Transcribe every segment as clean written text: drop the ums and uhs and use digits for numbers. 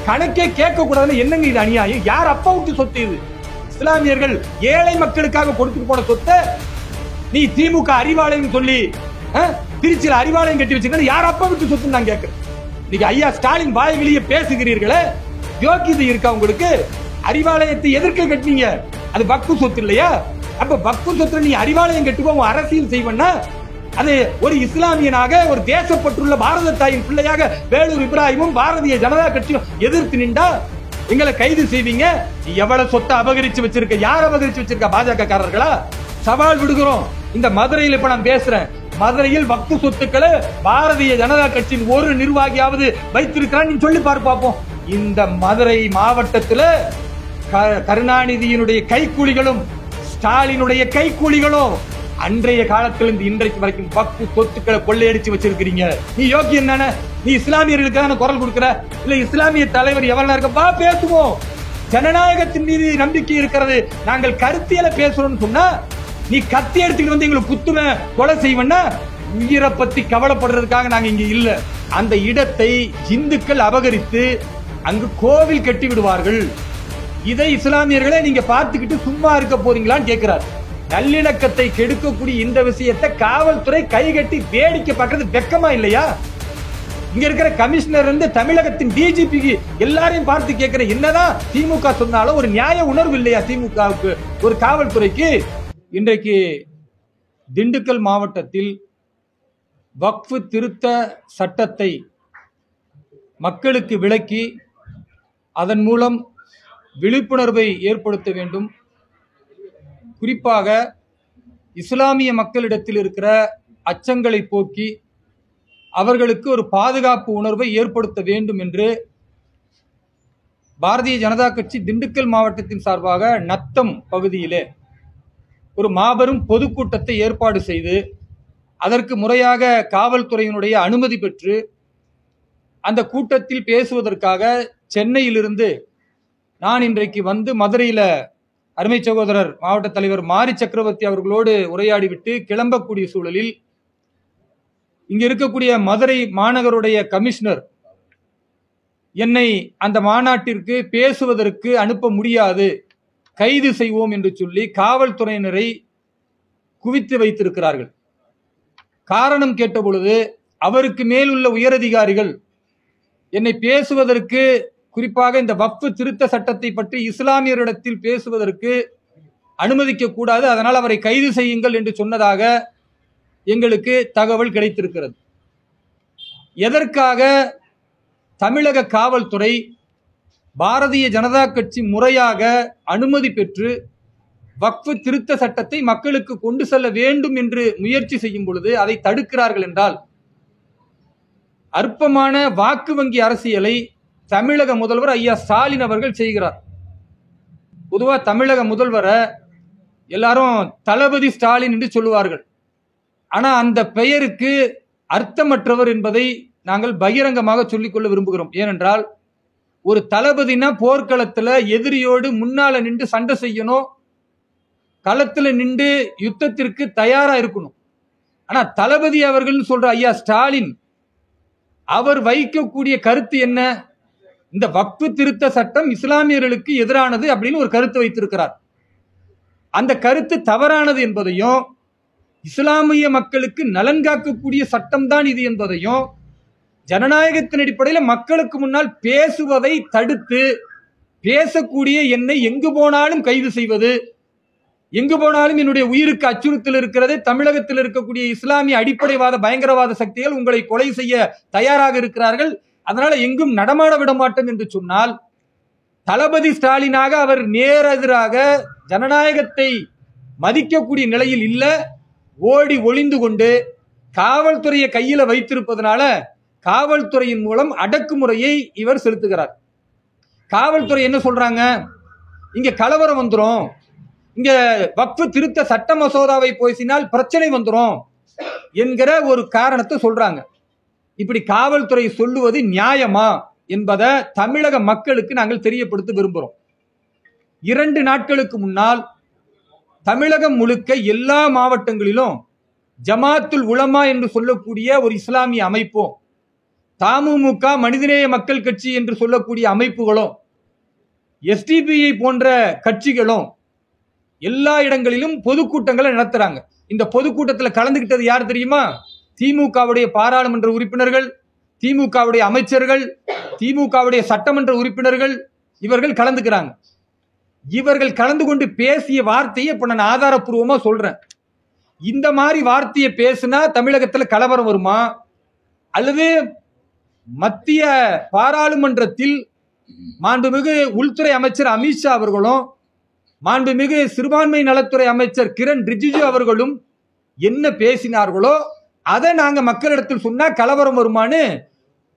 கணக்கே கேட்க கூடாதுன்னு என்னங்க இது அநியாயம்? யார் அப்பா விட்டு சொத்து இது? இஸ்லாமியர்கள் ஏழை மக்களுக்காக கொடுத்துட்டு போன சொத்தை நீ திமுக அறிவாலயம் சொல்லி திருச்சியில் அறிவாலயம் கட்டி வச்சிருக்க யார் அப்பா விட்டு சொத்து நான் கேட்கிறேன். நீங்க ஐயா ஸ்டாலின் வாய் வெளியே பேசுகிறீர்களே, யோக்கியதை இருக்கா உங்களுக்கு? அறிவாலயத்தை எதற்கு கட்டினீங்க? அது வக்ஃபு சொத்து இல்லையா? அப்ப வக்ஃபு சொத்துல நீ அறிவாலயம் கட்டுவோம் அரசியல் செய்வனா அது ஒரு இஸ்லாமியனாக ஒரு தேசப்பட்டுள்ள பாரத தாயின் பிள்ளையாக வேலூர் இப்ராஹிமும் பாரதிய ஜனதா கட்சியும் எதிர்த்து நின்றா எங்களை கைது செய்வீங்க. எவ்வளவு சொத்தை அபகரிச்சு வச்சிருக்க? யார் அபகரிச்சு வச்சிருக்க? பாஜக காரர்களா? சவால் விடுகிறோம். இந்த மதுரையில் இப்ப நான் பேசுறேன், மதுரையில் வக்ஃபு சொத்துக்களை பாரதிய ஜனதா கட்சியின் ஒரு நிர்வாகியாவது வைத்திருக்கிறான்னு சொல்லி பார்ப்போம். இந்த மதுரை மாவட்டத்தில் கருணாநிதியினுடைய கைக்கூலிகளும் ஸ்டாலினுடைய கைக்கூலிகளும் அன்றைய காலத்திலிருந்து இன்றைக்கு வரைக்கும் வக்ஃபு சொத்துக்களை கொள்ளையடிச்சு வச்சிருக்கிறீங்க. நீ யோக்கியம் தானே? நீ இஸ்லாமியர்களுக்கான குரல் கொடுக்கிற இல்ல? இஸ்லாமிய தலைவர் எவ்வளவு இருக்கப்பா பேசுவோம். ஜனநாயகத்தின் மீது நம்பிக்கை இருக்கிறது. நாங்கள் கருத்தியல பேசுறோம்னு சொன்னா நீ கத்தி எடுத்துக்கிட்டு வந்து எங்களுக்கு குத்துவ கொலை செய்வனா உயிரை பத்தி கவலைப்படுறதுக்காக நாங்க இங்க இல்ல. அந்த இடத்தை இந்துக்கள் அபகரித்து அங்கு கோவில் கட்டி விடுவார்கள். இதை இஸ்லாமியர்களை நீங்க பார்த்துக்கிட்டு சும்மா இருக்க போறீங்களான்னு கேட்கிறார். நல்லிணக்கத்தை கெடுக்கக்கூடிய இந்த விஷயத்தை காவல்துறை கைகட்டி வேடிக்கை பார்க்கறது வெக்கமா இல்லையா? இங்க இருக்கிற கமிஷனர் இருந்து தமிழகத்தின் டிஜிபிக்கு எல்லாரையும் பார்த்து கேட்கிற, என்னதான் திமுக சொன்னாலும் ஒரு நியாய உணர்வு இல்லையா திமுகவுக்கு, ஒரு காவல்துறைக்கு? இன்றைக்கு திண்டுக்கல் மாவட்டத்தில் வக்ஃபு திருத்த சட்டத்தை மக்களுக்கு விளக்கி அதன் மூலம் விழிப்புணர்வை ஏற்படுத்த வேண்டும். குறிப்பாக இஸ்லாமிய மக்களிடத்தில் இருக்கிற அச்சங்களை போக்கி அவர்களுக்கு ஒரு பாதுகாப்பு உணர்வை ஏற்படுத்த வேண்டும் என்று பாரதிய ஜனதா கட்சி திண்டுக்கல் மாவட்டத்தின் சார்பாக நத்தம் பகுதியிலே ஒரு மாபெரும் பொதுக்கூட்டத்தை ஏற்பாடு செய்து அதற்கு முறையாக காவல்துறையினுடைய அனுமதி பெற்று அந்த கூட்டத்தில் பேசுவதற்காக சென்னையிலிருந்து நான் இன்றைக்கு வந்து மதுரையில அருமை சகோதரர் மாவட்ட தலைவர் மாரி சக்கரவர்த்தி அவர்களோடு உரையாடிவிட்டு கிளம்பக்கூடிய சூழலில் இங்க இருக்கக்கூடிய மதுரை மாநகருடைய கமிஷனர் என்னை அந்த மாநாட்டிற்கு பேசுவதற்கு அனுப்ப முடியாது, கைது செய்வோம் என்று சொல்லி காவல்துறையினரை குவித்து வைத்திருக்கிறார்கள். காரணம் கேட்ட பொழுது அவருக்கு மேலுள்ள உயரதிகாரிகள் என்னை பேசுவதற்கு, குறிப்பாக இந்த வக்ஃபு திருத்த சட்டத்தை பற்றி இஸ்லாமியரிடத்தில் பேசுவதற்கு அனுமதிக்க கூடாது, அதனால் அவரை கைது செய்யுங்கள் என்று சொன்னதாக எங்களுக்கு தகவல் கிடைத்திருக்கிறது. எதற்காக தமிழக காவல்துறை பாரதிய ஜனதா கட்சி முறையாக அனுமதி பெற்று வக்ஃபு திருத்த சட்டத்தை மக்களுக்கு கொண்டு செல்ல வேண்டும் என்று முயற்சி செய்யும் பொழுது அதை தடுக்கிறார்கள் என்றால், அற்பமான வாக்கு வங்கி அரசியலை தமிழக முதல்வர் ஐயா ஸ்டாலின் அவர்கள் செய்கிறார். பொதுவா தமிழக முதல்வரை எல்லாரும் தளபதி ஸ்டாலின் என்று சொல்லுவார்கள். ஆனா அந்த பெயருக்கு அர்த்தமற்றவர் என்பதை நாங்கள் பகிரங்கமாக சொல்லிக்கொள்ள விரும்புகிறோம். ஏனென்றால் ஒரு தளபதினா போர்க்களத்துல எதிரியோடு முன்னால நின்று சண்டை செய்யணும், களத்துல நின்று யுத்தத்திற்கு தயாரா இருக்கணும். ஆனா தளபதி அவர்கள் சொல்ற ஐயா ஸ்டாலின் அவர் வைக்கக்கூடிய கருத்து என்ன? இந்த வக்ஃபு திருத்த சட்டம் இஸ்லாமியர்களுக்கு எதிரானது அப்படின்னு ஒரு கருத்து வைத்திருக்கிறார். அந்த கருத்து தவறானது என்பதையும், இஸ்லாமிய மக்களுக்கு நலன் காக்கக்கூடிய சட்டம் தான் இது என்பதையும், ஜனநாயகத்தின் அடிப்படையில் மக்களுக்கு முன்னால் பேசுவதை தடுத்து பேசக்கூடிய என்னை எங்கு போனாலும் கைது செய்வது, எங்கு போனாலும் என்னுடைய உயிருக்கு அச்சுறுத்தல் இருக்கிறது, தமிழகத்தில் இருக்கக்கூடிய இஸ்லாமிய அடிப்படைவாத பயங்கரவாத சக்திகள் உங்களை கொலை செய்ய தயாராக இருக்கிறார்கள், அதனால எங்கும் நடமாட விட மாட்டோம் என்று சொன்னால், தளபதி ஸ்டாலினாக அவர் நேரெதிராக ஜனநாயகத்தை மதிக்கக்கூடிய நிலையில் இல்ல, ஓடி ஒளிந்து கொண்டு காவல்துறையை கையில வைத்திருப்பதனால காவல்துறையின் மூலம் அடக்குமுறையை இவர் செலுத்துகிறார். காவல்துறை என்ன சொல்றாங்க? இங்க கலவரம் வந்துரும், இங்க வக்ஃபு திருத்த சட்ட மசோதாவை பேசினால் பிரச்சனை வந்துரும் என்கிற ஒரு காரணத்தை சொல்றாங்க. இப்படி காவல்துறை சொல்லுவது நியாயமா என்பதை தமிழக மக்களுக்கு நாங்கள் தெரியப்படுத்த விரும்புகிறோம். 2 நாட்களுக்கு முன்னால் தமிழகம் முழுக்க எல்லா மாவட்டங்களிலும் ஜமாத்துல் உலமா என்று சொல்லக்கூடிய ஒரு இஸ்லாமிய அமைப்பும் தமுமுக மனிதநேய மக்கள் கட்சி என்று சொல்லக்கூடிய அமைப்புகளும் எஸ்டிபிஐ போன்ற கட்சிகளும் எல்லா இடங்களிலும் பொதுக்கூட்டங்களை நடத்துறாங்க. இந்த பொதுக்கூட்டத்தில் கலந்துகிட்டது யார் தெரியுமா? திமுகவுடைய பாராளுமன்ற உறுப்பினர்கள், திமுகவுடைய அமைச்சர்கள், திமுகவுடைய சட்டமன்ற உறுப்பினர்கள் இவர்கள் கலந்துக்கிறாங்க. இவர்கள் கலந்து கொண்டு பேசிய வார்த்தையை இப்ப நான் ஆதாரப்பூர்வமா சொல்றேன். இந்த மாதிரி வார்த்தையை பேசினா தமிழகத்தில் கலவரம் வருமா, அல்லது மத்திய பாராளுமன்றத்தில் மாண்புமிகு உள்துறை அமைச்சர் அமித்ஷா அவர்களும் மாண்புமிகு சிறுபான்மை நலத்துறை அமைச்சர் கிரண் ரிஜிஜு அவர்களும் என்ன பேசினார்களோ அதை நாங்க மக்களிடத்தில் சொன்னா கலவரம் வருமானு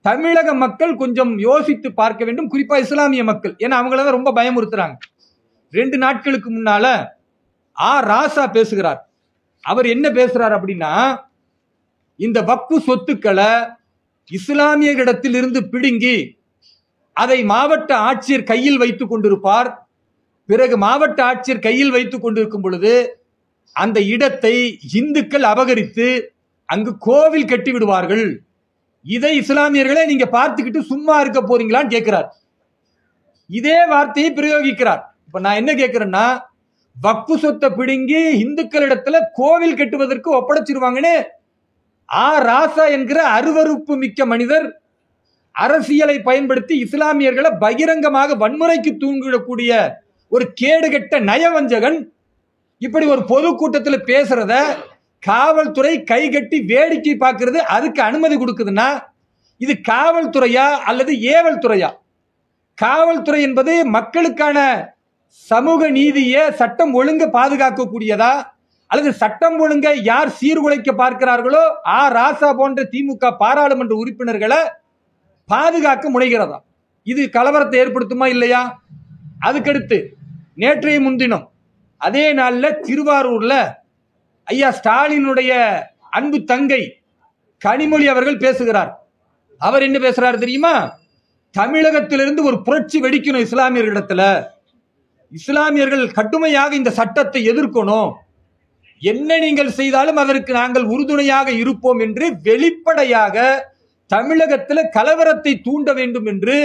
தமிழக மக்கள் கொஞ்சம் யோசித்து பார்க்க வேண்டும். குறிப்பா இஸ்லாமிய மக்கள், ஏன்னா அவங்கள ரொம்ப பயமுறுத்துறாங்க. 2 நாட்களுக்கு முன்னால ராசா பேசுகிறார். அவர் என்ன பேசுறார் அப்படின்னா, இந்த வக்ஃபு சொத்துக்களை இஸ்லாமியர்களிடத்தில் இருந்து பிடுங்கி அதை மாவட்ட ஆட்சியர் கையில் வைத்துக் கொண்டிருப்பார். பிறகு மாவட்ட ஆட்சியர் கையில் வைத்துக் கொண்டிருக்கும் பொழுது அந்த இடத்தை இந்துக்கள் அபகரித்து அங்கு கோவில் கட்டி விடுவார்கள். இதை இஸ்லாமியர்களை நீங்க பார்த்துக்கிட்டு சும்மா இருக்க போறீங்களான்னு கேட்கிறார். இதே வார்த்தையை பிரயோகிக்கிறார். இப்ப நான் என்ன கேட்கிறேன்னா, வக்ஃபு சொத்தை பிடுங்கி இந்துக்களிடத்துல கோவில் கட்டுவதற்கு ஒப்படைச்சிருவாங்கன்னு ராசா என்கிற அருவருப்பு மிக்க மனிதர் அரசியலை பயன்படுத்தி இஸ்லாமியர்களை பகிரங்கமாக வன்முறைக்கு தூண்டிடக்கூடிய ஒரு கேடுகட்ட நயவஞ்சகன் இப்படி ஒரு பொதுக்கூட்டத்தில் பேசுறத காவல்துறை கைகட்டி வேடிக்கை பார்க்கிறது. அதுக்கு அனுமதி கொடுக்குதுன்னா இது காவல்துறையா அல்லது ஏவல் துறையா? காவல்துறை என்பது மக்களுக்கான சமூக நீதியை சட்டம் ஒழுங்க பாதுகாக்கக்கூடியதா, அல்லது சட்டம் ஒழுங்கை யார் சீர்குலைக்க பார்க்கிறார்களோ ராசா போன்ற திமுக பாராளுமன்ற உறுப்பினர்களை பாதுகாக்க முனைகிறதா? இது கலவரத்தை ஏற்படுத்துமா இல்லையா? அதுக்கடுத்து நேற்றைய முன்தினம் அதே நாளில் திருவாரூர்ல ஐயா ஸ்டாலினுடைய அன்பு தங்கை கனிமொழி அவர்கள் பேசுகிறார். அவர் என்ன பேசுறாரு தெரியுமா? தமிழகத்திலிருந்து ஒரு புரட்சி வெடிக்கணும் இஸ்லாமியர்களிடத்துல, இஸ்லாமியர்கள் கடுமையாக இந்த சட்டத்தை எதிர்க்கணும், என்ன நீங்கள் செய்தாலும் அதற்கு நாங்கள் உறுதுணையாக இருப்போம் என்று வெளிப்படையாக தமிழகத்தில் கலவரத்தை தூண்ட வேண்டும் என்று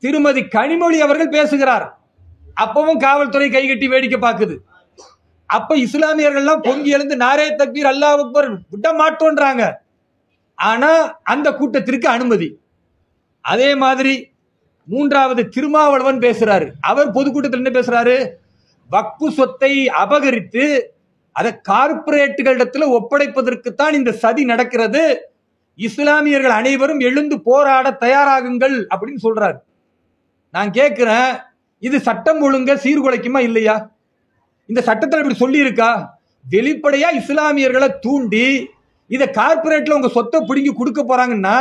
திருமதி கனிமொழி அவர்கள் பேசுகிறார். அப்பவும் காவல்துறை கைகட்டி வேடிக்கை பார்க்குது. அப்ப இஸ்லாமியர்கள்லாம் பொங்கி எழுந்து நாரே தக்பீர் அல்லாஹ் அக்பர் விட மாட்டோன்றாங்க. ஆனா அந்த கூட்டத்திற்கு அனுமதி. அதே மாதிரி 3வது திருமாவளவன் பேசுறாரு. அவர் பொதுக்கூட்டத்தில் என்ன பேசுறாரு? வக்ஃபு சொத்தை அபகரித்து அதை கார்பரேட்டுகளிடத்துல ஒப்படைப்பதற்குத்தான் இந்த சதி நடக்கிறது, இஸ்லாமியர்கள் அனைவரும் எழுந்து போராட தயாராகுங்கள் அப்படின்னு சொல்றாரு. நான் கேட்கிறேன், இது சட்டம் ஒழுங்க சீர்குலைக்குமா இல்லையா? இந்த சட்டத்தில் இப்படி சொல்லி இருக்கா? வெளிப்படையா இஸ்லாமியர்களை தூண்டி இதை கார்பரேட்ல உங்க சொத்தை பிடிங்கி கொடுக்க போறாங்கன்னா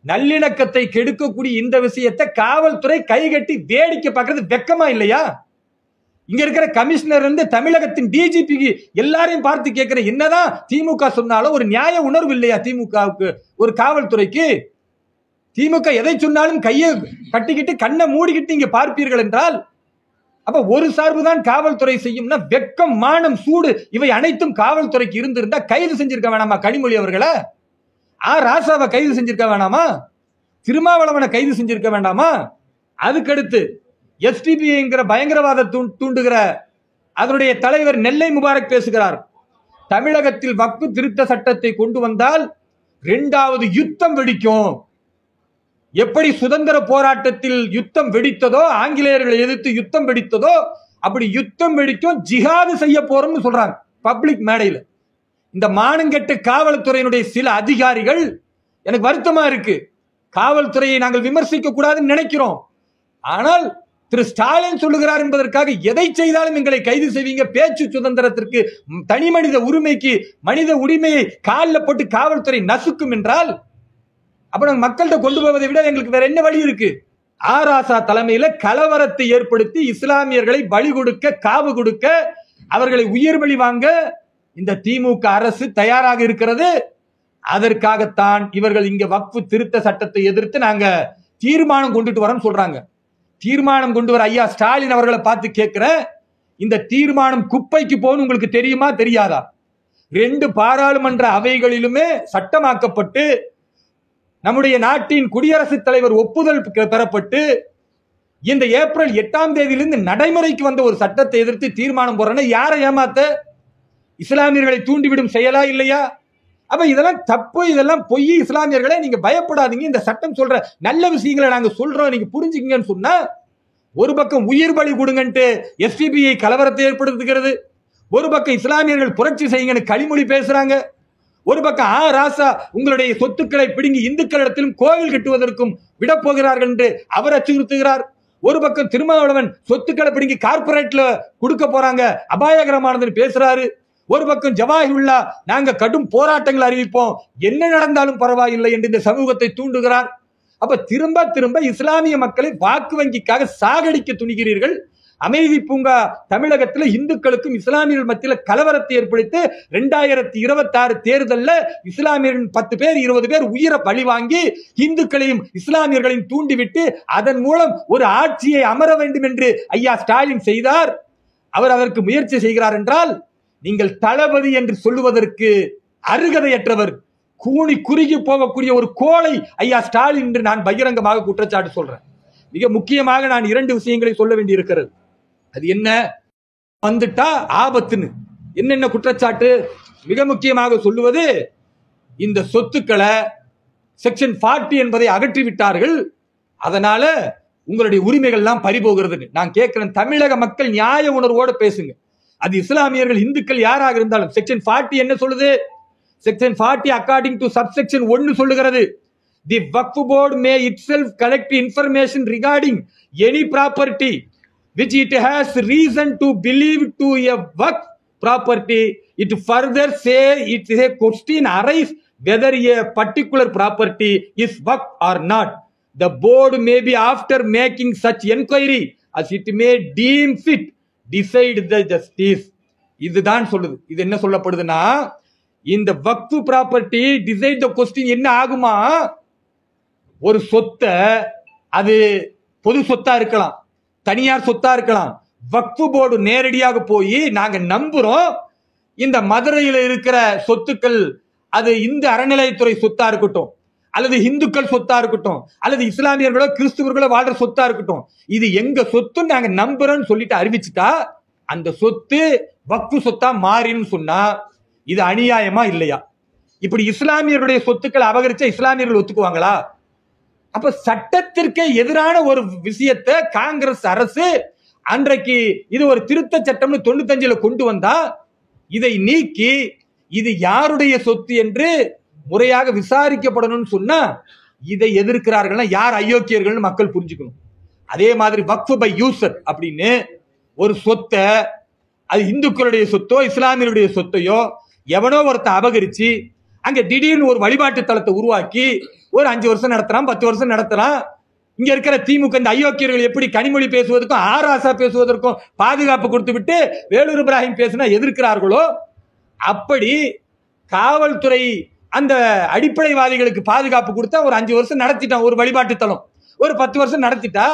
நல்லிணக்கத்தை கெடுக்கக்கூடிய இந்த விஷயத்தை காவல்துறை கைகட்டி வேடிக்கை பார்க்கறது வெக்கமா இல்லையா? இங்க இருக்கிற கமிஷனர் இருந்து தமிழகத்தின் டிஜிபிக்கு எல்லாரையும் பார்த்து கேட்கிற, என்னதான் திமுக சொன்னாலும் ஒரு நியாய உணர்வு இல்லையா திமுகவுக்கு, ஒரு காவல்துறைக்கு? திமுக எதை சொன்னாலும் கையை கட்டிக்கிட்டு கண்ணை மூடிக்கிட்டு இங்க பார்ப்பீர்கள் என்றால் அப்ப ஒரு சார்பு தான் காவல்துறை செய்யும்னா வெக்கம், மானம், சூடு இவை அனைத்தும் காவல்துறைக்கு இருந்திருந்தா கைது செஞ்சிருக்க வேணாமா கனிமொழி அவர்களை? ராசாவை கைது செஞ்சிருக்க வேணாமா? திருமாவளவனை கைது செஞ்சிருக்க வேண்டாமா? அதுக்கடுத்து எஸ்டிபிஐங்கிற பயங்கரவாத தூண்டுகிற அதனுடைய தலைவர் நெல்லை முபாரக் பேசுகிறார். தமிழகத்தில் வக்ஃபு திருத்த சட்டத்தை கொண்டு வந்தால் 2வது யுத்தம் வெடிக்கும். எப்படி சுதந்திர போராட்டத்தில் யுத்தம் வெடித்ததோ, ஆங்கிலேயர்களை எதிர்த்து யுத்தம் வெடித்ததோ, அப்படி யுத்தம் வெடிக்கும், ஜிஹாது செய்ய போறோம்னு சொல்றாங்க பப்ளிக் மேடையில். இந்த மானங்கெட்ட காவல்துறையினுடைய சில அதிகாரிகள், எனக்கு வருத்தமா இருக்கு, காவல்துறையை நாங்கள் விமர்சிக்க கூடாதுன்னு நினைக்கிறோம். ஆனால் திரு ஸ்டாலின் சொல்லுகிறார் என்பதற்காக எதை செய்தாலும் எங்களை கைது செய்வீங்க, பேச்சு சுதந்திரத்திற்கு, தனி மனித உரிமைக்கு, மனித உரிமையை காலில் போட்டு காவல்துறை நசுக்கும் என்றால் அப்ப நாங்கள் மக்கள்கிட்ட கொண்டு போவதை விட எங்களுக்கு வேற என்ன வழி இருக்கு? ராசா தலைமையில கலவரத்தை ஏற்படுத்தி இஸ்லாமியர்களை பலி கொடுக்க, காவு கொடுக்க, அவர்களை உயிர் பலி வாங்க இந்த திமுக அரசு தயாராக இருக்கிறது. அதற்காகத்தான் இவர்கள் இங்க வக்ஃபு திருத்த சட்டத்தை எதிர்த்து நாங்க தீர்மானம் கொண்டுட்டு வரோம் சொல்றாங்க. தீர்மானம் கொண்டு வர ஐயா ஸ்டாலின் அவர்களை பார்த்து கேட்கிறேன், இந்த தீர்மானம் குப்பைக்கு போகணும் உங்களுக்கு தெரியுமா தெரியாதா? 2 பாராளுமன்ற அவைகளிலுமே சட்டமாக்கப்பட்டு நம்முடைய நாட்டின் குடியரசுத் தலைவர் ஒப்புதல் பெறப்பட்டு இந்த ஏப்ரல் 8ஆம் தேதியிலிருந்து நடைமுறைக்கு வந்த ஒரு சட்டத்தை எதிர்த்து தீர்மானம் போறேன்னா யாரை ஏமாத்த? இஸ்லாமியர்களை தூண்டிவிடும் செயலா இல்லையா? அப்ப இதெல்லாம் தப்பு, இதெல்லாம் பொய். இஸ்லாமியர்களை நீங்க பயப்படாதீங்க, இந்த சட்டம் சொல்ற நல்ல விஷயங்களை நாங்க சொல்றோம், நீங்க புரிஞ்சுக்கங்கன்னு சொன்னா, ஒரு பக்கம் உயிர் பலி கொடுங்கன்ட்டு எஸ்பிபிஐ கலவரத்தை ஏற்படுத்துகிறது, ஒரு பக்கம் இஸ்லாமியர்கள் புரட்சி செய்யுங்கன்னு களிமொழி பேசுறாங்க, ஒரு பக்கம் ராசா உங்களுடைய சொத்துக்களை பிடுங்கி இந்துக்களிடத்திலும் கோவில் கட்டுவதற்கும் விடப்போகிறார்கள் என்று அவர் அச்சுறுத்துகிறார், ஒரு பக்கம் திருமாவளவன் சொத்துக்களை பிடுங்கி கார்பரேட்ல கொடுக்க போறாங்க அபாயகரமானதுன்னு பேசுறாரு, ஒரு பக்கம் ஜவாஹிருல்லா நாங்க கடும் போராட்டங்கள் அறிவிப்போம் என்ன நடந்தாலும் பரவாயில்லை என்று இந்த சமூகத்தை தூண்டுகிறார். அப்ப திரும்ப திரும்ப இஸ்லாமிய மக்களை வாக்கு வங்கிக்காக சாகடிக்க துணிகிறீர்கள். அமைதி பூங்கா தமிழகத்தில் இந்துக்களுக்கும் இஸ்லாமியர்கள் மத்தியில் கலவரத்தை ஏற்படுத்தி 2026 தேர்தலில் இஸ்லாமியர்கள் 10 பேர் 20 பேர் உயிரை பழி வாங்கி இந்துக்களையும் இஸ்லாமியர்களையும் தூண்டிவிட்டு அதன் மூலம் ஒரு ஆட்சியை அமர வேண்டும் என்று ஐயா ஸ்டாலின் செய்தார். அவர் அதற்கு முயற்சி செய்கிறார் என்றால் நீங்கள் தளபதி என்று சொல்லுவதற்கு அருகதையற்றவர், கூனி குறுகி போகக்கூடிய ஒரு கோழை ஐயா ஸ்டாலின் என்று நான் பகிரங்கமாக குற்றச்சாட்டு சொல்றேன். மிக முக்கியமாக நான் 2 விஷயங்களை சொல்ல வேண்டி இருக்கிறது. அது என்ன வந்துட்டா ஆபத்துன்னு என்னென்ன குற்றச்சாட்டு? மிக முக்கியமாக சொல்லுவது, இந்த சொத்துக்களை செக்ஷன் 40 என்பதை அகற்றிவிட்டார்கள், அதனால உங்களுடைய உரிமைகள் எல்லாம் பறிபோகிறது. நான் கேட்கிறேன், தமிழக மக்கள் நியாய உணர்வோடு பேசுங்க. அது இஸ்லாமியர்கள் இந்துக்கள் யாராக இருந்தாலும் செக்ஷன் 40 என்ன சொல்லுது? செக்ஷன் 40 அக்கார்டிங் டு சப்செக்ஷன் 1 சொல்லுகிறது, தி வக்ஃப் board May itself collect information regarding any property which it has reason to believe to a waqf property. It further say it is a question arise whether a particular property is waqf or not. The board may be after making such enquiry as it may deem fit decide the justice. இதுதான் சொல்லுது. இது என்ன சொல்லப்படுதுன்னா, இந்த வக்ஃப் property decide the question என்ன ஆகுமா, ஒரு சொத்தை அது பொது சொத்தா இருக்கலாம், தனியார் சொத்தா இருக்கலாம், வக்ஃப் போர்டு நேரடியாக போய் நாங்க நம்புறோம் இந்த மதுரையில் இருக்கிற சொத்துக்கள் அது இந்து அறநிலையத்துறை சொத்தா இருக்கட்டும் அல்லது இந்துக்கள் சொத்தா இருக்கட்டும் அல்லது இஸ்லாமியர்களோ கிறிஸ்துவர்களோ வாழ்ற சொத்தா இருக்கட்டும், இது எங்க சொத்து நாங்க நம்புறோம்னு சொல்லிட்டு அறிவிச்சுட்டா அந்த சொத்து வக்ஃப் சொத்தா மாறின்னு சொன்னா இது அநியாயமா இல்லையா? இப்படி இஸ்லாமியர்களுடைய சொத்துக்களை அபகரிச்சா இஸ்லாமியர்கள் ஒத்துக்குவாங்களா? அப்ப சட்டத்திற்கு எதிரான ஒரு விஷயத்தை காங்கிரஸ் அரசு அன்றைக்கு இது ஒரு திருத்த சட்டம்னு 95 கொண்டு வந்தா, இதை நீக்கி இது யாருடைய சொத்து என்று முறையாக விசாரிக்கப்படணும்னு சொன்னா இதை எதிர்க்கிறார்கள்னா யார் அயோக்கியர்கள் மக்கள் புரிஞ்சுக்கணும். அதே மாதிரி வக்ஃப் பை யூசர் அப்படின்னு ஒரு சொத்தை, அது இந்துக்களுடைய சொத்தோ இஸ்லாமியருடைய சொத்தையோ எவனோ ஒருத்த அபகரிச்சு அங்க திடீர்னு ஒரு வழிபாட்டு தலத்தை உருவாக்கி ஒரு 5 வருஷம் நடத்துறான், 10 வருஷம் நடத்துறான். இங்க இருக்கிற திமுக இந்த அயோக்கியர்கள் எப்படி கனிமொழி பேசுவதற்கும் ஆராசா பேசுவதற்கும் பாதுகாப்பு கொடுத்து விட்டு வேலூர் இப்ராஹிம் பேசினா எதிர்க்கிறார்களோ, அப்படி காவல்துறை அந்த அடிப்படைவாதிகளுக்கு பாதுகாப்பு கொடுத்தா ஒரு 5 வருஷம் நடத்திட்டான் ஒரு வழிபாட்டு தலம், ஒரு 10 வருஷம் நடத்திட்டா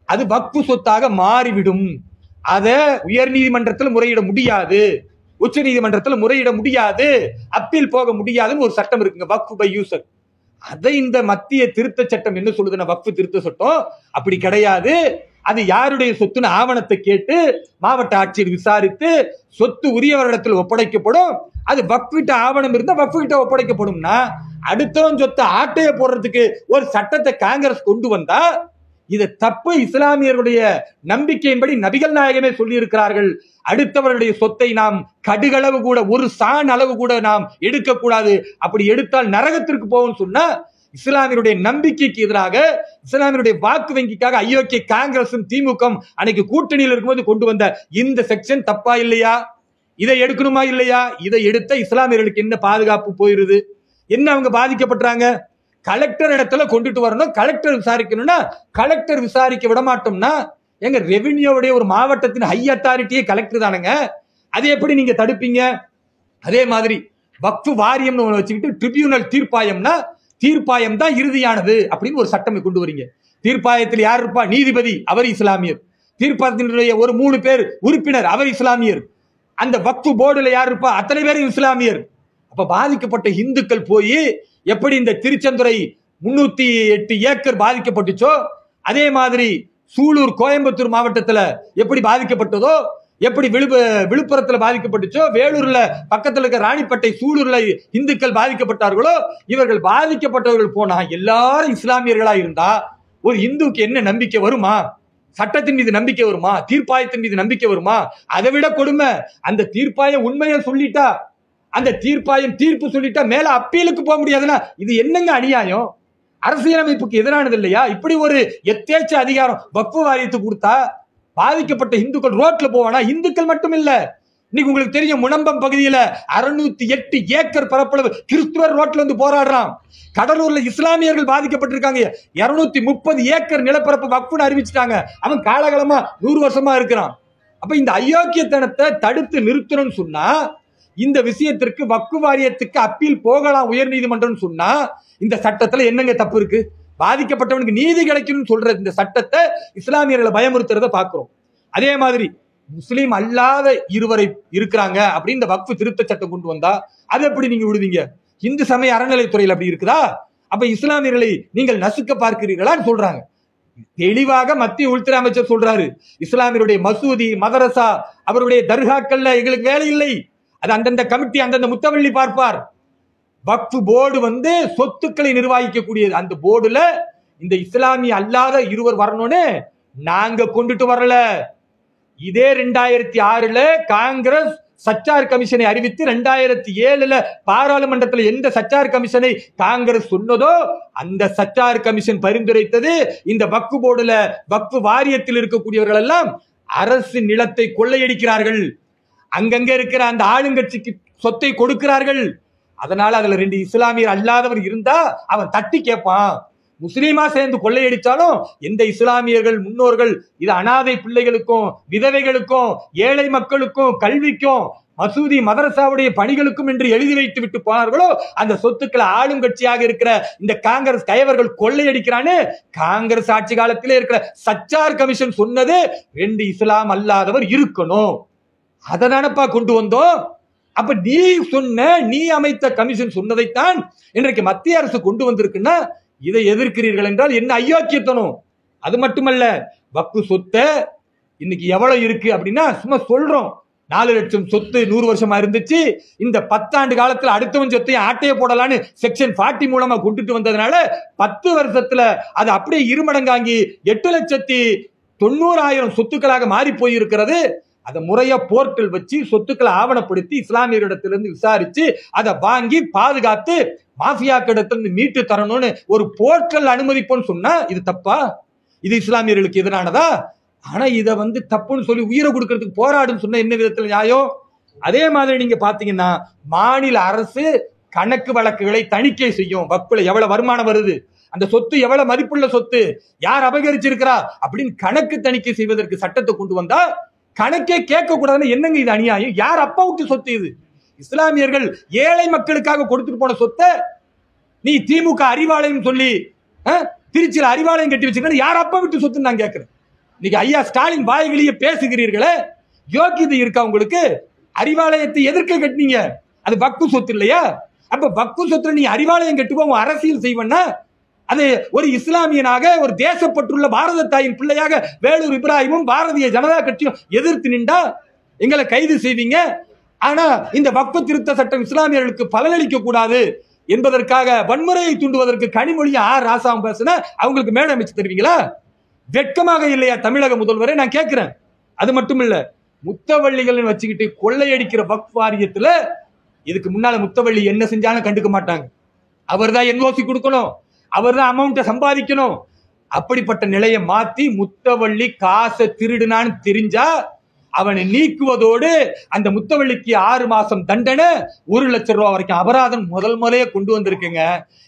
அது வக்ஃப் சொத்தாக மாறிவிடும். அதை உயர் நீதிமன்றத்தில் முறையிட முடியாது, உச்ச நீதிமன்றத்தில் முறையிட முடியாது, அப்பீல் போக முடியாதுன்னு ஒரு சட்டம் இருக்குங்க, வக்ஃப் பை யூசர். அதை இந்த மத்திய திருத்த சட்டம் என்ன சொல்லுதுன்னா, வக்ஃப் திருத்த சட்டம் அப்படி கிடையாது. அது யாருடைய சொத்துன்னு ஆவணத்தை கேட்டு மாவட்ட ஆட்சியர் விசாரித்து சொத்து உரியவரிடத்தில் ஒப்படைக்கப்படும். அது வக்ஃபிட்ட ஆவணம் இருந்தா வக்ஃபிட்ட ஒப்படைக்கப்படும்னா, அடுத்தவன் சொத்தை ஆட்டைய போடுறதுக்கு ஒரு சட்டத்தை காங்கிரஸ் கொண்டு வந்தா இது தப்பு. இஸ்லாமியர்களுடைய நம்பிக்கையின்படி நபிகள் நாயகமே சொல்லி இருக்கிறார்கள், அடுத்தவருடைய சொத்தை நாம் கடுகளவு கூட ஒரு சான் அளவு கூட நாம் எடுக்கக்கூடாது, அப்படி எடுத்தால் நரகத்திற்கு போகும் சொன்னா இஸ்லாமியருடைய நம்பிக்கைக்கு எதிராக இஸ்லாமியருடைய வாக்கு வங்கிக்காக அயோக்கிய காங்கிரசும் திமுக அன்னைக்கு கூட்டணியில் இருக்கும்போது கொண்டு வந்த இந்த செக்ஷன் தப்பா இல்லையா? இதை எடுக்கணுமா இல்லையா? இதை எடுத்த இஸ்லாமியர்களுக்கு என்ன பாதுகாப்பு போயிருது? என்ன அவங்க பாதிக்கப்பட்டாங்க? கலெக்டர் இடத்துல கொண்டுட்டு வரணும், கலெக்டர் விசாரிக்கணும்னா கலெக்டர் விசாரிக்க விட மாட்டோம்னா எங்க ரெவென்யூடைய ஒரு மாவட்டத்தின் ஹை அத்தாரிட்டியே கலெக்டர் தானுங்க, அதை எப்படி நீங்க தடுப்பீங்க? அதே மாதிரி வக்ஃப் வாரியம்னு ஒன்று வச்சுக்கிட்டு ட்ரிபியூனல் தீர்ப்பாயம்னா தீர்ப்பாயம் தான் இறுதியானது அப்படின்னு ஒரு சட்டம் கொண்டு வரீங்க. தீர்ப்பாயத்தில் யார் இருப்பா? நீதிபதி, அவர் இஸ்லாமியர். தீர்ப்பாயத்தினுடைய ஒரு 3 பேர் உறுப்பினர், அவர் இஸ்லாமியர். அந்த வக்ஃப் போர்டுல யார் இருப்பா? அத்தனை பேரும் இஸ்லாமியர். அப்ப பாதிக்கப்பட்ட இந்துக்கள் போய் எப்படி இந்த திருச்செந்துறை 308 ஏக்கர் பாதிக்கப்பட்டுச்சோ, அதே மாதிரி சூலூர் கோயம்புத்தூர் மாவட்டத்துல எப்படி பாதிக்கப்பட்டதோ, எப்படி விழுப்புரத்துல பாதிக்கப்பட்டுச்சோ, வேலூர்ல பக்கத்துல இருக்க ராணிப்பேட்டை சூலூர்ல இந்துக்கள் பாதிக்கப்பட்டார்களோ, இவர்கள் பாதிக்கப்பட்டவர்கள் போனா எல்லாரும் இஸ்லாமியர்களா இருந்தா ஒரு இந்துக்கு என்ன நம்பிக்கை வருமா? சட்டத்தின் மீது நம்பிக்கை வருமா? தீர்ப்பாயத்தின் மீது நம்பிக்கை வருமா? அதை விட கொடுமை, அந்த தீர்ப்பாயம் உண்மையை சொல்லிட்டா, அந்த தீர்ப்பாயம் தீர்ப்பு சொல்லிட்டா மேல அப்பீலுக்கு போக முடியாதுன்னா இது என்னங்க அநியாயம்? அரசியலமைப்புக்கு எதிரானது இல்லையா? இப்படி ஒரு எத்தேச்ச அதிகாரம் வக்ஃப் வாரியத்துக்கு கொடுத்தா பாதிக்கப்பட்ட இந்துக்கள் ரோட்ல போவானா? இந்துக்கள் மட்டும் இல்ல, இன்னைக்கு உங்களுக்கு தெரியும் முனம்பம் பகுதியில 608 ஏக்கர் பரப்பளவு கிறிஸ்துவர் ரோட்ல வந்து போராடுறான். கடலூர்ல இஸ்லாமியர்கள் பாதிக்கப்பட்டிருக்காங்க. 230 ஏக்கர் நிலப்பரப்பு வக்ஃப்னு அறிவிச்சிட்டாங்க. அவன் காலகாலமா 100 வருஷமா இருக்கிறான். அப்ப இந்த அயோக்கியத்தனத்தை தடுத்து நிறுத்தணும்னு சொன்னா, இந்த விஷயத்திற்கு வக்ஃப் வாரியத்துக்கு அப்பீல் போகலாம் உயர் நீதிமன்றம் சொன்னா, இந்த சட்டத்துல என்னங்க தப்பு இருக்கு? பாதிக்கப்பட்டவனுக்கு நீதி கிடைக்கணும்னு சொல்ற இந்த சட்டத்தை இஸ்லாமியர்களை பயமுறுத்துறத பாக்குறோம். அதே மாதிரி முஸ்லீம் அல்லாத இருவரை இருக்கிறாங்க அப்படின்னு இந்த வக்ஃப் திருத்த சட்டம் கொண்டு வந்தா அதை எப்படி நீங்க விடுவீங்க? இந்து சமய அறநிலைத்துறையில் அப்படி இருக்குதா? அப்ப இஸ்லாமியர்களை நீங்கள் நசுக்க பார்க்கிறீர்களான்னு சொல்றாங்க. தெளிவாக மத்திய உள்துறை அமைச்சர் சொல்றாரு, இஸ்லாமியருடைய மசூதி மதரசா அவருடைய தர்காக்கள்ல எங்களுக்கு வேலை இல்லை, அது அந்தந்த கமிட்டி அந்தந்த முத்தவள்ளி பார்ப்பார். வக்ஃப் போர்டு வந்து சொத்துக்களை நிர்வகிக்கக்கூடியது. அந்த போர்டுல இந்த இஸ்லாமிய அல்லாத இருவர் வரணும்னு நாங்க கொண்டுட்டு வரல. இதே 2006ல காங்கிரஸ் சச்சார் கமிஷனை அறிவித்து 2007ல பாராளுமன்றத்தில் எந்த சச்சார் கமிஷனை காங்கிரஸ் சொன்னதோ அந்த சச்சார் கமிஷன் பரிந்துரைத்தது இந்த வக்ஃப் போர்டுல வக்ஃப் வாரியத்தில் இருக்கக்கூடியவர்கள் எல்லாம் அரசு நிலத்தை கொள்ளையடிக்கிறார்கள், அங்கங்க இருக்கிற அந்த ஆளுங்கட்சிக்கு சொத்தை கொடுக்கிறார்கள். அதனால அதுல 2 இஸ்லாமியர் அல்லாதவர் இருந்தா அவன் தட்டி கேட்பான். முஸ்லீமா சேர்ந்து கொள்ளையடிச்சாலும் எந்த இஸ்லாமியர்கள் முன்னோர்கள் இது அனாதை பிள்ளைகளுக்கும் விதவைகளுக்கும் ஏழை மக்களுக்கும் கல்விக்கும் மசூதி மதரசாவுடைய பணிகளுக்கும் என்று எழுதி வைத்து விட்டு போனார்களோ அந்த சொத்துக்களை ஆளும் கட்சியாக இருக்கிற இந்த காங்கிரஸ் கயவர்கள் கொள்ளையடிக்கிறான்னு காங்கிரஸ் ஆட்சி காலத்திலே இருக்கிற சச்சார் கமிஷன் சொன்னது 2 இஸ்லாம் அல்லாதவர் இருக்கணும். அதனானப்பா கொண்டு வந்தோம். அப்ப நீ அமைத்த கமிஷன் சொன்னதைத்தான் இன்றைக்கு மத்திய அரசு கொண்டு வந்திருக்குன்னா இதை எதிர்க்கிறீர்கள் என்றால் என்ன அயோக்கியத்தனம்? அது மட்டுமல்ல, வக்ஃப் சொத்தை இன்னைக்கு எவ்வளவு இருக்கு அப்படின்னா சும்மா சொல்றோம், 4 லட்சம் சொத்து 100 வருஷமா இருந்துச்சு. இந்த 10 ஆண்டு காலத்துல அடுத்தவன் சொத்தையும் ஆட்டையை போடலான்னு செக்ஷன் 40 மூலமா கொண்டுட்டு வந்ததுனால 10 வருஷத்துல அது அப்படியே இருமடங்காங்கி 8,90,000 சொத்துக்களாக மாறி போயிருக்கிறது. அதை முறையா போர்ட்டல் வச்சு சொத்துக்களை ஆவணப்படுத்தி இஸ்லாமியரிடத்திலிருந்து விசாரிச்சு அதை வாங்கி பாதுகாத்து மாஃபியாக்கிடத்திலிருந்து மீட்டு தரணும்னு ஒரு போர்ட்டல் அனுமதிப்போன்னு சொன்னா இது தப்பா? இது இஸ்லாமியர்களுக்கு எதிரானதா? ஆனா இதை தப்புன்னு சொல்லி உயிரை கொடுக்கறதுக்கு போராடுன்னு சொன்ன என்ன விதத்துல நியாயம்? அதே மாதிரி நீங்க பாத்தீங்கன்னா மாநில அரசு கணக்கு வழக்குகளை தணிக்கை செய்யும். வக்ஃப்ல எவ்வளவு வருமானம் வருது, அந்த சொத்து எவ்வளவு மதிப்புள்ள சொத்து, யார் அபகரிச்சிருக்கிறா அப்படின்னு கணக்கு தணிக்கை செய்வதற்கு சட்டத்தை கொண்டு வந்தா கணக்கே கேட்க கூடாதுன்னு என்னங்க இது அநியாயம்? யார் அப்பா விட்டு சொத்து இது? இஸ்லாமியர்கள் ஏழை மக்களுக்காக கொடுத்துட்டு போன சொத்தை நீ திமுக அறிவாலயம் சொல்லி திருச்சியில அறிவாலயம் கட்டி வச்சிருக்க யார் அப்பா விட்டு சொத்து நான் கேட்கிறேன். இன்னைக்கு ஐயா ஸ்டாலின் வாய்களியே பேசுகிறீர்களே, யோக்கியதை இருக்கா உங்களுக்கு? அறிவாலயத்தை எதிர்க்க கட்டினீங்க, அது வக்ஃப் சொத்து இல்லையா? அப்ப வக்ஃப் சொத்துல நீ அறிவாலயம் கட்டுவோம் அரசியல் செய்வனா அது ஒரு இஸ்லாமியனாக ஒரு தேசப்பற்றுள்ள பாரத தாயின் பிள்ளையாக வேலூர் இப்ராஹிமும் பாரதிய ஜனதா கட்சியும் எதிர்த்து நின்றா எங்களை கைது செய்வீங்க. ஆனா இந்த வக்ஃப் திருத்த சட்டம் இஸ்லாமியர்களுக்கு பலனளிக்க கூடாது என்பதற்காக வன்முறையை தூண்டுவதற்கு கனிமொழி ராசாவும் பேசின அவங்களுக்கு மேடை அமைச்சு தருவீங்களா? வெட்கமாக இல்லையா தமிழக முதல்வரை நான் கேட்கிறேன். அது மட்டும் இல்ல, முத்தவள்ளிகள் வச்சுக்கிட்டு கொள்ளையடிக்கிற வக்ஃப் வாரியத்துல இதுக்கு முன்னால முத்தவள்ளி என்ன செஞ்சாலும் கண்டுக்க மாட்டாங்க. அவர் தான் என்ஓசி கொடுக்கணும், அவர் தான் அமௌண்ட்டை சம்பாதிக்கணும். அப்படிப்பட்ட நிலையை மாத்தி முத்தவள்ளி காசை திருடுனான்னு தெரிஞ்சா அவனை நீக்குவதோடு அந்த முத்தவள்ளிக்கு 6 மாசம் தண்டனை, 1 லட்சம் ரூபாய் வரைக்கும் அபராதம் முதலே கொண்டு வந்திருக்குங்க.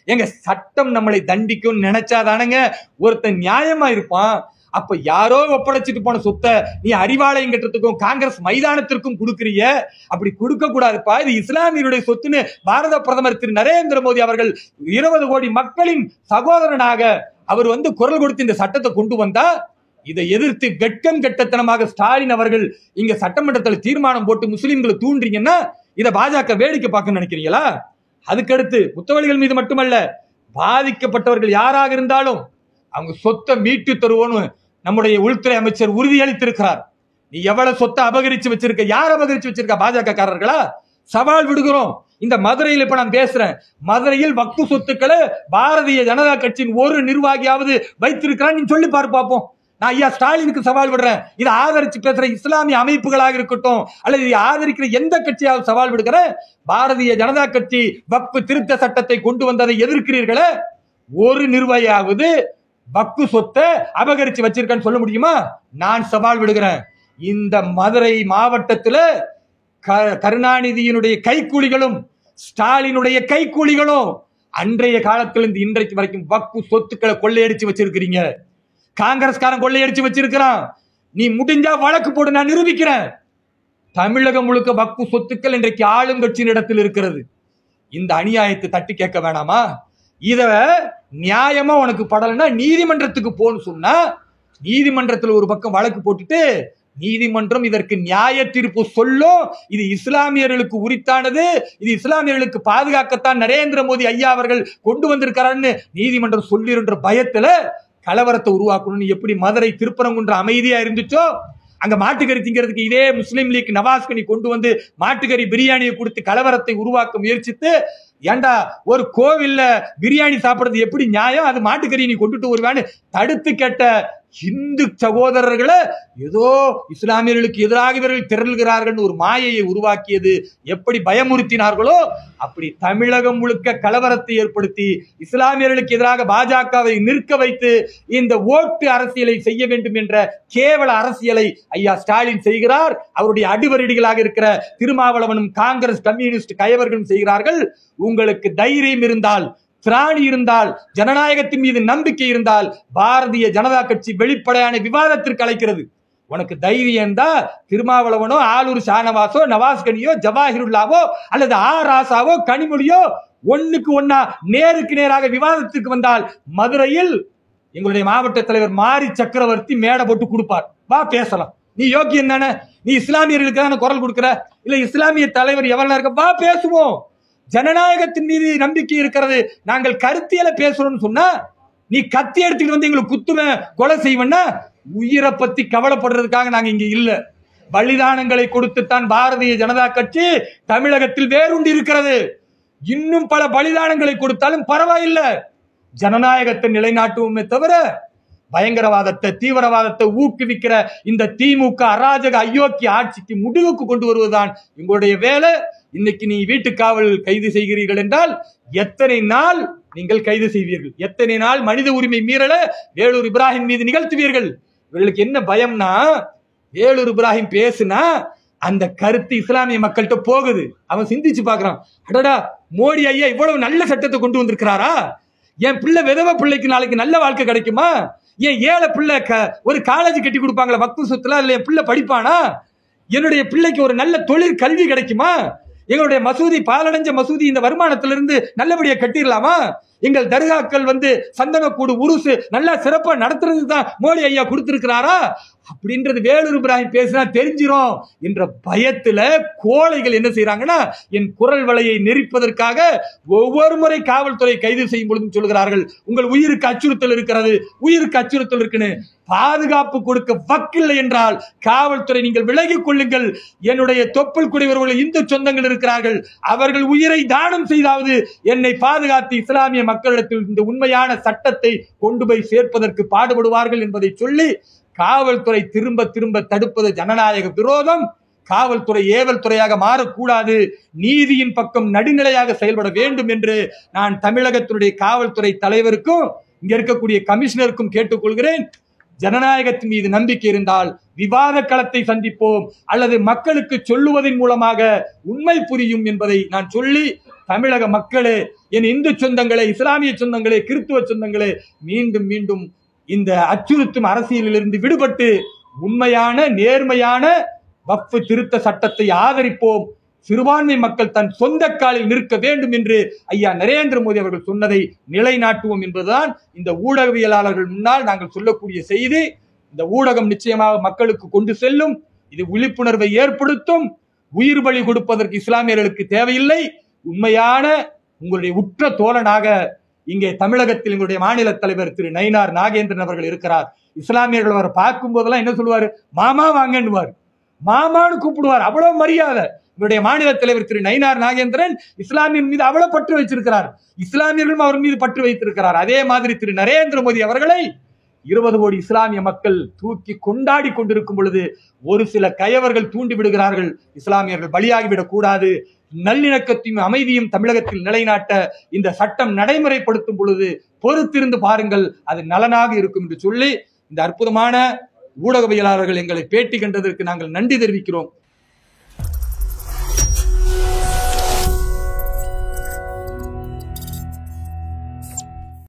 எங்க சட்டம் நம்மளை தண்டிக்கும் நினைச்சாதானங்க ஒருத்தன் நியாயமா இருப்பான். அப்ப யாரோ ஒப்படைச்சிட்டு போன சொத்தை நீ அறிவாலயம் கட்டுறதுக்கும் காங்கிரஸ் மைதானத்திற்கும் கொடுக்கறிய, அப்படி கொடுக்க கூடாதுப்பா. இது இஸ்லாமியருடைய சொத்துன்னு பாரத பிரதமர் திரு நரேந்திர மோடி அவர்கள் 20 கோடி மக்களின் சகோதரனாக அவர் குரல் கொடுத்து இந்த சட்டத்தை கொண்டு வந்தா இதை எதிர்த்து வெட்கம் கெட்டத்தனமாக ஸ்டாலின் அவர்கள் இங்க சட்டமன்றத்தில் தீர்மானம் போட்டு முஸ்லிம்களை தூண்டுறீங்கன்னா இதை பாஜக வேடிக்கை பார்க்க நினைக்கிறீங்களா? அதுக்கடுத்து முத்தவள்ளிகள் மீது மட்டுமல்ல, பாதிக்கப்பட்டவர்கள் யாராக இருந்தாலும் அவங்க சொத்தை மீட்டு தருவோன்னு நம்முடைய உள்துறை அமைச்சர் உறுதியளித்திருக்கிறார். நீ எவ்வளவு சொத்தை அபகரிச்சு வச்சிருக்க, யார் அபகரிச்சு வச்சிருக்க? பாஜக காரர்களா? சவால் விடுகிறோம். இந்த மதுரையில் இப்ப நான் பேசுறேன், மதுரையில் வக்ஃப் சொத்துக்களை பாரதிய ஜனதா கட்சியின் ஒரு நிர்வாகியாவது வைத்திருக்கிறான், நீ சொல்லி பார்ப்போம். நான் ஐயா ஸ்டாலினுக்கு சவால் விடுறேன். இதை ஆதரிச்சு பேசுற இஸ்லாமிய அமைப்புகளாக இருக்கட்டும் அல்லது இதை ஆதரிக்கிற எந்த கட்சியாவது சவால் விடுகிறேன். பாரதிய ஜனதா கட்சி வக்ஃப் திருத்த சட்டத்தை கொண்டு வந்ததை எதிர்க்கிறீர்களே, ஒரு நிர்வாகியாவது வக்ஃப் சொத்தை அபகரிச்சு வச்சிருக்கேன்னு சொல்ல முடியுமா? நான் சவால் விடுகிறேன். இந்த மதுரை மாவட்டத்தில் கருணாநிதியினுடைய கைக்கூலிகளும் ஸ்டாலினுடைய கைக்கூலிகளும் அன்றைய காலத்திலிருந்து இன்றைக்கு வரைக்கும் வக்ஃப் சொத்துக்களை கொள்ளையடிச்சு வச்சிருக்கிறீங்க. காங்கிரஸ்காரன் கொள்ளையடிச்சு வச்சிருக்கிறான். நீ முடிஞ்சா வழக்கு போடு, நான் நிரூபிக்கிறேன். தமிழகம் முழுக்க வக்ஃப் சொத்துக்கள் இன்றைக்கு ஆளுங்கட்சியின் இடத்தில் இருக்கிறது. இந்த அநியாயத்தை தட்டி கேட்க வேணாமா? இத நியாயமா உனக்கு படலைன்னா நீதிமன்றத்துக்கு போன்னு சொன்னா, நீதிமன்றத்தில் ஒரு பக்கம் வழக்கு போட்டுட்டு நீதிமன்றம் இதற்கு நியாய தீர்ப்பு சொல்லும். இது இஸ்லாமியர்களுக்கு உரித்தானது, இது இஸ்லாமியர்களுக்கு பாதுகாக்கத்தான் நரேந்திர மோடி ஐயா அவர்கள் கொண்டு வந்திருக்கிறான்னு நீதிமன்றம் சொல்லிருன்ற பயத்துல கலவரத்தை உருவாக்கணும்னு எப்படி மதுரை திருப்பரங்குன்ற அமைதியா இருந்துச்சோ, அங்க மாட்டுக்கறி திங்கிறதுக்கு இதே முஸ்லீம் லீக் நவாஸ்கனி கொண்டு வந்து மாட்டுக்கறி பிரியாணியை கொடுத்து கலவரத்தை உருவாக்க முயற்சித்து, ஏண்டா ஒரு கோவில்ல பிரியாணி சாப்பிடுறது எப்படி நியாயம், அது மாட்டுக்கறி நீ கொண்டுட்டு வருவான்னு தடுத்து கேட்ட இந்து சகோதரர்களை ஏதோ இஸ்லாமியர்களுக்கு எதிராக இவர்கள் திரள்கிறார்கள் ஒரு மாயையை உருவாக்கியது எப்படி பயமுறுத்தினார்களோ அப்படி தமிழகம் முழுக்க கலவரத்தை ஏற்படுத்தி இஸ்லாமியர்களுக்கு எதிராக பாஜகவை நிற்க வைத்து இந்த ஓட்டு அரசியலை செய்ய வேண்டும் என்ற கேவல அரசியலை ஐயா ஸ்டாலின் செய்கிறார். அவருடைய அடிவரடிகளாக இருக்கிற திருமாவளவனும் காங்கிரஸ் கம்யூனிஸ்ட் கயவர்களும் செய்கிறார்கள். உங்களுக்கு தைரியம் இருந்தால், திராணி இருந்தால், ஜனநாயகத்தின் மீது நம்பிக்கை இருந்தால் பாரதிய ஜனதா கட்சி வெளிப்படையான விவாதத்திற்கு அழைக்கிறது. உனக்கு தைரியம் தான் திருமாவளவனோ ஆலூர் ஷானவாசோ நவாஸ்கனியோ ஜவாஹிருல்லாவோ அல்லது ராசாவோ கனிமொழியோ ஒண்ணுக்கு ஒன்னா நேருக்கு நேராக விவாதத்துக்கு வந்தால் மதுரையில் எங்களுடைய மாவட்ட தலைவர் மாரி சக்கரவர்த்தி மேடை போட்டு கொடுப்பார், வா பேசலாம். நீ யோக்கியம் தானே, நீ இஸ்லாமியர்களுக்கு தானே குரல் கொடுக்கிற, இல்ல இஸ்லாமிய தலைவர் எவ்வளவு இருக்க, வா பேசுவோம். ஜனநாயகத்தின் மீது நம்பிக்கை இருக்கிறது. நாங்கள் கருத்தியல பேசுறோம்னு சொன்னா நீ கத்தி எடுத்துட்டு வந்து எங்களுக்கு குத்துவேன் கொலை செய்வேன்னா, உயிரை பத்தி கவலைப்படுறதுக்காக நாங்க இங்க இல்ல. பலிதானங்களை கொடுத்துத்தான் பாரதிய ஜனதா கட்சி தமிழகத்தில் வேரூண்டி இருக்கிறது. இன்னும் பல பலிதானங்களை கொடுத்தாலும் பரவாயில்லை, ஜனநாயகத்தை நிலைநாட்டுவோமே தவிர பயங்கரவாதத்தை தீவிரவாதத்தை ஊக்குவிக்கிற இந்த திமுக அராஜக அயோக்கிய ஆட்சிக்கு முடிவுக்கு கொண்டு வருவதுதான் எங்களுடைய வேலை. இன்னைக்கு நீ வீட்டு காவல் கைது செய்கிறீர்கள் என்றால் எத்தனை நாள் நீங்கள் கைது செய்வீர்கள்? எத்தனை நாள் மனித உரிமை மீறல வேலூர் இப்ராஹிம் மீது நிகழ்த்துவீர்கள்? இவர்களுக்கு என்ன பயம்னா, வேலூர் இப்ராஹிம் பேசுனா அந்த கருத்து இஸ்லாமிய மக்கள்கிட்ட போகுது. அவன் சிந்திச்சு பாக்குறான், அடடா மோடி ஐயா இவ்வளவு நல்ல சட்டத்தை கொண்டு வந்திருக்கிறாரா, என் பிள்ளை விதவ பிள்ளைக்கு நாளைக்கு நல்ல வாழ்க்கை கிடைக்குமா, என் ஏழை பிள்ளை ஒரு காலேஜ் கட்டி கொடுப்பாங்களா வக்ஃப் சொத்துல, அதுல என் பிள்ளை படிப்பானா, என்னுடைய பிள்ளைக்கு ஒரு நல்ல தொழில் கல்வி கிடைக்குமா, எங்களுடைய மசூதி பாலடைஞ்ச மசூதி இந்த வருமானத்திலிருந்து நல்லபடியா கட்டிடலாமா, எங்கள் தர்காக்கள் சந்தனக்கூடு உருசு நல்லா சிறப்பா நடத்துறதுக்கு தான் மோடி ஐயா கொடுத்திருக்கிறாரா அப்படின்றது வேலூர் இப்ராஹிம் பேசினா தெரிஞ்சிரும் என்ற பயத்துல கோழைகள் என்ன செய்யறாங்கன்னா, என் குரல் வலையை நெரிப்பதற்காக ஒவ்வொரு முறை காவல்துறை கைது செய்யும் பொழுதும் சொல்கிறார்கள், உங்கள் உயிருக்கு அச்சுறுத்தல் இருக்கிறது, உயிருக்கு அச்சுறுத்தல் இருக்குன்னு. பாதுகாப்பு கொடுக்க வக்கில்லை என்றால் காவல்துறை நீங்கள் விலகிக் கொள்ளுங்கள். என்னுடைய தொப்புள் குடிவர்கள் இந்து சொந்தங்கள் இருக்கிறார்கள், அவர்கள் உயிரை தானம் செய்தாவது என்னை பாதுகாத்து இஸ்லாமிய மக்களிடத்தில் இந்த உண்மையான சட்டத்தை கொண்டு போய் சேர்ப்பதற்கு பாடுபடுவார்கள் என்பதை சொல்லி காவல்துறை திரும்ப திரும்ப தடுப்பது ஜனநாயக விரோதம். காவல்துறை ஏவல் துறையாக மாறக்கூடாது, நீதியின் பக்கம் நடுநிலையாக செயல்பட வேண்டும் என்று நான் தமிழகத்தினுடைய காவல்துறை தலைவருக்கும் இங்க இருக்கக்கூடிய கமிஷனருக்கும் கேட்டுக்கொள்கிறேன். ஜனநாயகத்தின் மீது நம்பிக்கை இருந்தால் விவாத களத்தை சந்திப்போம், அல்லது மக்களுக்கு சொல்லுவதன் மூலமாக உண்மை புரியும் என்பதை நான் சொல்லி, தமிழக மக்களே, என் இந்து சொந்தங்களே, இஸ்லாமிய சொந்தங்களே, கிறிஸ்துவ சொந்தங்களே, மீண்டும் மீண்டும் இந்த அச்சுறுத்தும் அரசியலிலிருந்து விடுபட்டு உண்மையான நேர்மையான வக்ஃப் திருத்த சட்டத்தை ஆதரிப்போம். சிறுபான்மை மக்கள் தன் சொந்த காலில் நிற்க வேண்டும் என்று ஐயா நரேந்திர மோடி அவர்கள் சொன்னதை நிலைநாட்டுவோம் என்பதுதான் இந்த ஊடகவியலாளர்கள் முன்னால் நாங்கள் சொல்லக்கூடிய செய்தி. இந்த ஊடகம் நிச்சயமாக மக்களுக்கு கொண்டு செல்லும், இது விழிப்புணர்வை ஏற்படுத்தும். உயிர் பலி கொடுப்பதற்கு இஸ்லாமியர்களுக்கு தேவையில்லை. உண்மையான உங்களுடைய உற்ற தோழனாக இங்கே தமிழகத்தில் எங்களுடைய மாநில தலைவர் திரு நயினார் நாகேந்திரன் அவர்கள் இருக்கிறார். இஸ்லாமியர்கள் அவரை பார்க்கும் போதெல்லாம் என்ன சொல்லுவாரு? மாமா வாங்கன்னுவார், மாமான்னு கூப்பிடுவார். அவ்வளவு மரியாதை. இவருடைய மாநில தலைவர் திரு நயினார் நாகேந்திரன் இஸ்லாமியர் மீது அவ்வளவு பற்று வச்சிருக்கிறார். இஸ்லாமியர்களும் அவர் மீது பற்று வைத்திருக்கிறார். அதே மாதிரி திரு நரேந்திர மோடி அவர்களை 20 கோடி இஸ்லாமிய மக்கள் தூக்கி கொண்டாடி கொண்டிருக்கும் பொழுது ஒரு சில கயவர்கள் தூண்டி விடுகிறார்கள், இஸ்லாமியர்கள் பலியாகிவிடக் கூடாது, நல்லிணக்கத்தையும் அமைதியும் தமிழகத்தில் நிலைநாட்ட இந்த சட்டம் நடைமுறைப்படுத்தும் பொழுது பொறுத்திருந்து பாருங்கள், அது நலனாக இருக்கும் என்று சொல்லி இந்த அற்புதமான ஊடகவியலாளர்கள் எங்களை பேட்டி கண்டதற்கு நாங்கள் நன்றி தெரிவிக்கிறோம்.